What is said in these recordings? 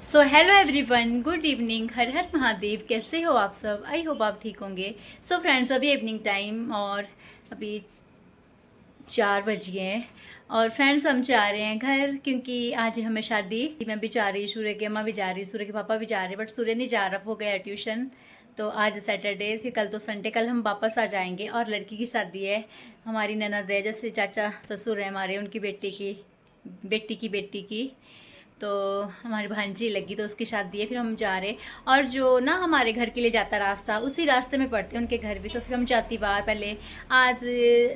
सो hello everyone, good evening. Har Har Mahadev. कैसे हो आप सब? आई होप आप ठीक होंगे। सो फ्रेंड्स, अभी इवनिंग टाइम और अभी 4 बज गए हैं। और फ्रेंड्स, हम जा रहे हैं घर क्योंकि आज हमें शादी। मैं भी जा रही, सूर्य की अम्मा भी जा रही, सूर्य के पापा भी जा रहे, बट सूर्य नहीं जा रहा, वो गया ट्यूशन। तो आज सैटरडे, फिर कल तो संडे, कल हम वापस आ जाएंगे। और लड़की की शादी है, हमारी ननद है, जैसे चाचा ससुर है हमारे, उनकी बेटी की तो हमारी भांजी लगी, तो उसकी शादी है, फिर हम जा रहे। और जो ना हमारे घर के लिए जाता रास्ता, उसी रास्ते में पड़ते हैं उनके घर भी, तो फिर हम जाती बार पहले आज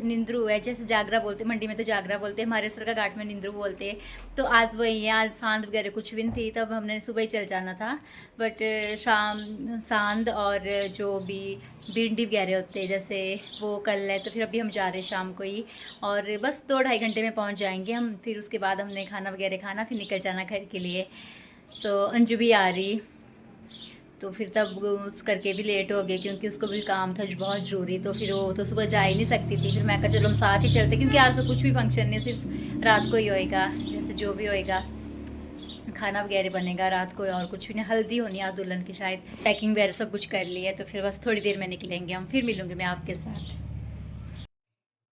निंद्रू है, जैसे जागरा बोलते, मंडी में तो जागरा बोलते हैं, हमारे सरका घाट में निंद्रू बोलते हैं। तो आज वही है, आज सांद वगैरह कुछ भी नहीं थी, तब हमने सुबह ही चल जाना था। बट शाम सांद और जो भी भिंडी वगैरह होते हैं जैसे, वो कल है, तो फिर अभी हम जा रहे हैं शाम को ही। और बस 2-2.5 घंटे में पहुंच जाएंगे हम। फिर उसके बाद हमने खाना वगैरह खाना, फिर निकल जाना घर के लिए। सो अंजू भी आ रही, तो फिर तब उस करके भी लेट हो गए क्योंकि उसको भी काम था बहुत ज़रूरी। तो फिर वो तो सुबह जा ही नहीं सकती थी, फिर मैं कहा चलो हम साथ ही चलते, क्योंकि आज तो कुछ भी फंक्शन नहीं, सिर्फ रात को ही होएगा, जैसे जो भी होएगा खाना वगैरह बनेगा रात को, और कुछ भी नहीं। हल्दी होनी आज दुल्हन की, शायद पैकिंग वगैरह सब कुछ कर लिया है, तो फिर बस थोड़ी देर में निकलेंगे हम, फिर मिलूंगी मैं आपके साथ।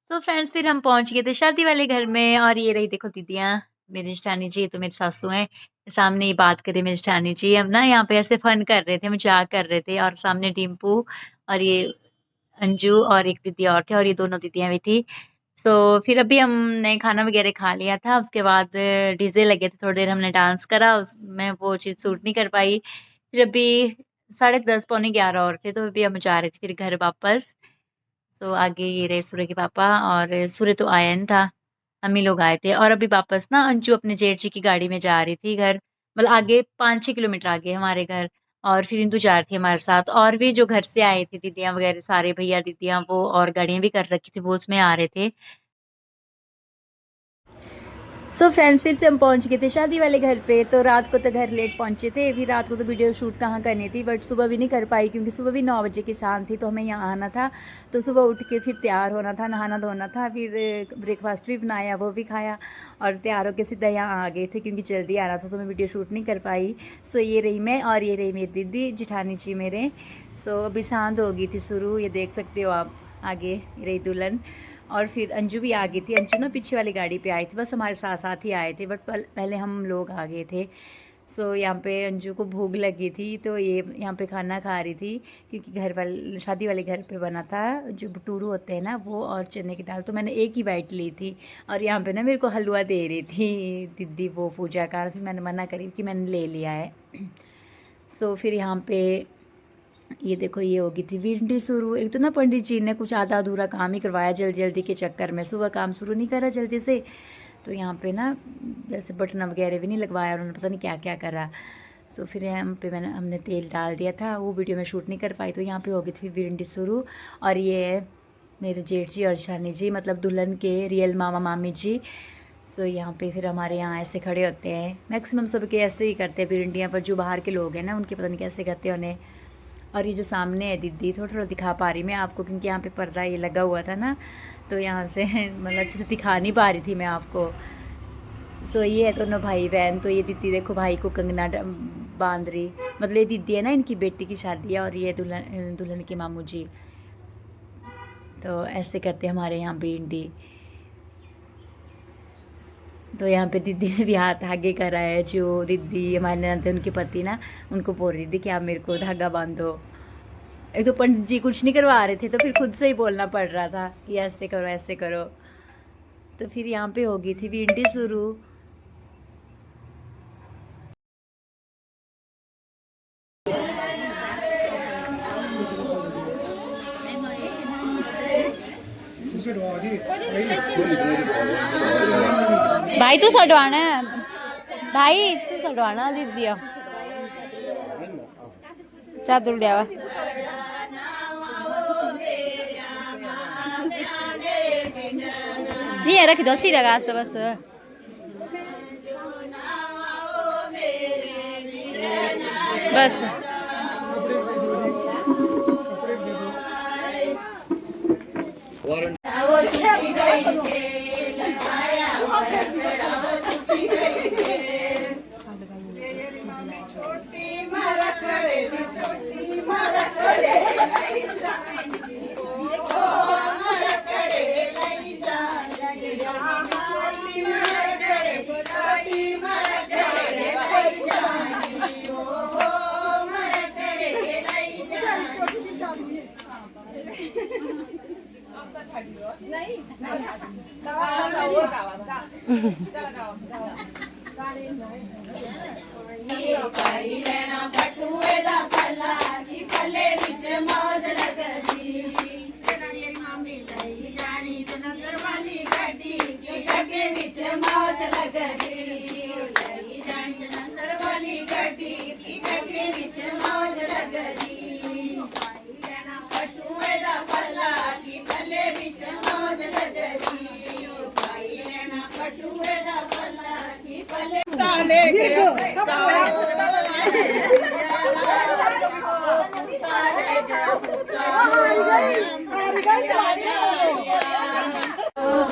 तो फ्रेंड्स, फिर हम पहुंच गए थे शादी वाले घर में। और ये रही देखो दीदियाँ, मेरी जेठानी जी, तो मेरी सासू हैं सामने ही। बात करें मेरी जेठानी जी, हम ना यहाँ पे ऐसे फन कर रहे थे, मजाक कर रहे थे, और सामने डिम्पू और ये अंजू और एक दीदी और थे, और ये दोनों दीदियाँ भी थी। सो फिर अभी हमने खाना वगैरह खा लिया था, उसके बाद डीजे लगे थे, थोड़ी देर हमने डांस करा, उसमें वो चीज़ सूट नहीं कर पाई। फिर अभी 10:30 पौने 11 और थे, तो अभी हम जा रहे थे फिर घर वापस। तो आगे ये रहे सूर्य के पापा, और सूर्य तो आया नहीं था, हम ही लोग आए थे। और अभी वापस ना अंजू अपने जेठ जी की गाड़ी में जा रही थी घर, मतलब आगे 5-6 किलोमीटर आगे हमारे घर। और फिर इंदु जा रही थी हमारे साथ, और भी जो घर से आए थे दीदियाँ वगैरह, सारे भैया दीदियाँ, वो और गाड़ियाँ भी कर रखी थी, वो उसमें आ रहे थे। सो फ्रेंड्स, फिर से हम पहुंच गए थे शादी वाले घर पे। तो रात को तो घर लेट पहुंचे थे, फिर रात को तो वीडियो शूट कहाँ करनी थी, बट सुबह भी नहीं कर पाई क्योंकि सुबह भी 9 बजे की शाम थी, तो हमें यहाँ आना था। तो सुबह उठ के फिर तैयार होना था, नहाना धोना था, फिर ब्रेकफास्ट भी बनाया, वो भी खाया, और तैयार होकर सीधा यहाँ आ गए थे क्योंकि जल्दी आना था, तो मैं वीडियो शूट नहीं कर पाई। सो ये रही मैं, और ये रही मेरी दीदी जेठानी जी मेरे। सो अभी सांद हो गई थी शुरू, ये देख सकते हो आप, आगे ये रही दुल्हन। और फिर अंजू भी आ गई थी। अंजू ना पीछे वाली गाड़ी पे आई थी, बस हमारे साथ साथ ही आए थे, बट पहले हम लोग आ गए थे। सो यहाँ पे अंजू को भूख लगी थी, तो ये यहाँ पे खाना खा रही थी क्योंकि घर वाले, शादी वाले घर पे बना था जो भटूरू होते हैं ना वो, और चने की दाल, तो मैंने एक ही बाइट ली थी। और यहाँ पे ना मेरे को हलवा दे रही थी दीदी, वो पूजा का, फिर मैंने मना करी कि मैंने ले लिया है। सो फिर यहाँ पे ये देखो, ये हो गई थी भिंडी शुरू। एक तो ना पंडित जी ने कुछ आधा अधूरा काम ही करवाया जल्दी जल्दी के चक्कर में, सुबह काम शुरू नहीं करा जल्दी से। तो यहाँ पे ना जैसे बटन वगैरह भी नहीं लगवाया, उन्होंने पता नहीं क्या क्या करा। सो फिर यहाँ पे हमने तेल डाल दिया था, वो वीडियो में शूट नहीं कर पाई। तो यहाँ पे हो गई थी भिंडी शुरू। और ये मेरे जेठ जी और शानी जी, मतलब दुल्हन के रियल मामा मामी जी। सो यहाँ पे फिर हमारे यहाँ ऐसे खड़े होते हैं, मैक्सिमम सबके ऐसे ही करते हैं भिंडियाँ, पर जो बाहर के लोग हैं ना उनके पता नहीं कैसे करते हैं उन्हें। और ये जो सामने है दीदी, थोड़ा थोड़ा दिखा पा रही मैं आपको क्योंकि यहाँ पे पर्दा ये लगा हुआ था ना, तो यहाँ से मतलब अच्छे से दिखा नहीं पा रही थी मैं आपको। सो ये है दोनों भाई बहन। तो ये दीदी देखो भाई को कंगना बांध रही, मतलब ये दीदी है ना, इनकी बेटी की शादी है, और ये दुल्हन के मामू जी। तो ऐसे करते हमारे यहाँ भिंडी। तो यहाँ पे दीदी ने भी हाथ आगे करा है, जो दीदी हमारे ननद उनके पति ना, उनको बोल रही थी कि आप मेरे को धागा बांधो। एक तो पंडित जी कुछ नहीं करवा रहे थे, तो फिर खुद से ही बोलना पड़ रहा था कि ऐसे करो ऐसे करो। तो फिर यहाँ पे हो गई थी भिंडी शुरू। भाई तू सडवाना है, भाई तू सडवाना दीदी चादर लिया। ये रख दो सीधा घास बस। बस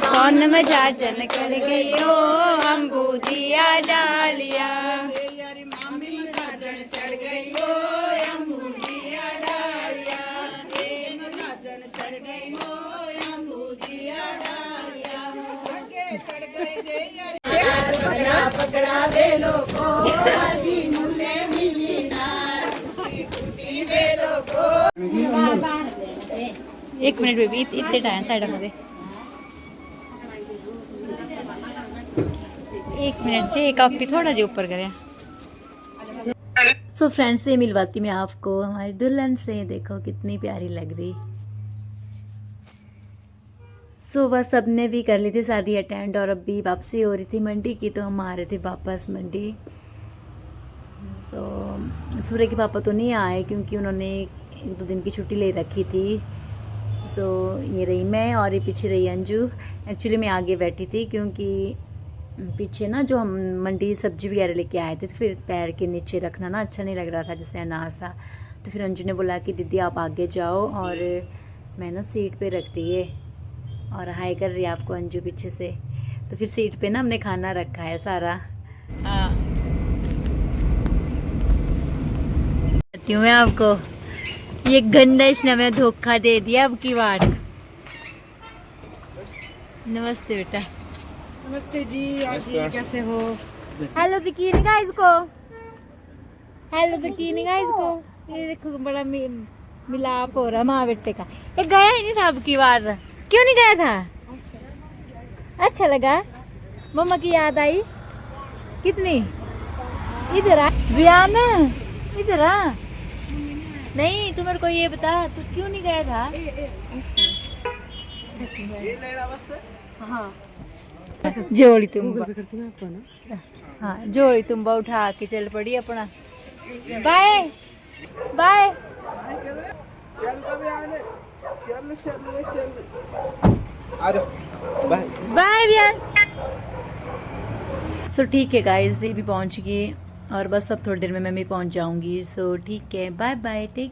कौन मजा चल कर गई हो अम्बूदिया डालिया। पकड़ा दे लोको जी मुले मिली नार टूटी दे लोको। 1 मिनिट बेबी इतने टाइम साइड मध्ये 1 मिनट से काफी थोड़ा जो ऊपर करें। सो फ्रेंड्स ये मिलवाती मैं आपको हमारी दुल्हन से, देखो कितनी प्यारी लग रही। सो वह सब ने भी कर ली थी शादी अटेंड और अभी वापसी हो रही थी मंडी की, तो हम आ रहे थे वापस मंडी। सो सूर्य के पापा तो नहीं आए क्योंकि उन्होंने 1-2 दिन की छुट्टी ले रखी थी। सो ये रही मैं और ये पीछे रही अंजू। एक्चुअली मैं आगे बैठी थी क्योंकि पीछे ना जो हम मंडी सब्जी वगैरह लेके आए थे तो फिर पैर के नीचे रखना ना अच्छा नहीं लग रहा था, जैसे अनाज सा। तो फिर अंजू ने बोला कि दीदी आप आगे जाओ और मैं ना सीट पे रख दी है और हाई कर रही है आपको अंजू पीछे से। तो फिर सीट पे ना हमने खाना रखा है सारा। हाँ हूँ मैं आपको, ये गंदा इसने हमें धोखा दे दिया अब की बार। नमस्ते बेटा। नमस्ते जी, आप जी कैसे हो? हेलो तो की निगाह इसको, हेलो तो की निगाह इसको। ये देखो बड़ा मिलाप हो रहा माँ बेटे का। ये गया ही नहीं था अब की बार, क्यों नहीं गया था? अच्छा लगा? मम्मा की याद आई कितनी? इधर आ बियान, इधर आ। नहीं तू मेरे को ये बता तू क्यों नहीं गया था? हाँ जोड़ी तुम, हाँ जोड़ी तुम उठा के चल पड़ी अपना। Bye bye. बाय भैया। सो ठीक है गाइस, ये भी पहुंच गई और बस अब थोड़ी देर में मैं भी पहुंच जाऊंगी। सो ठीक है, बाय बाय, टेक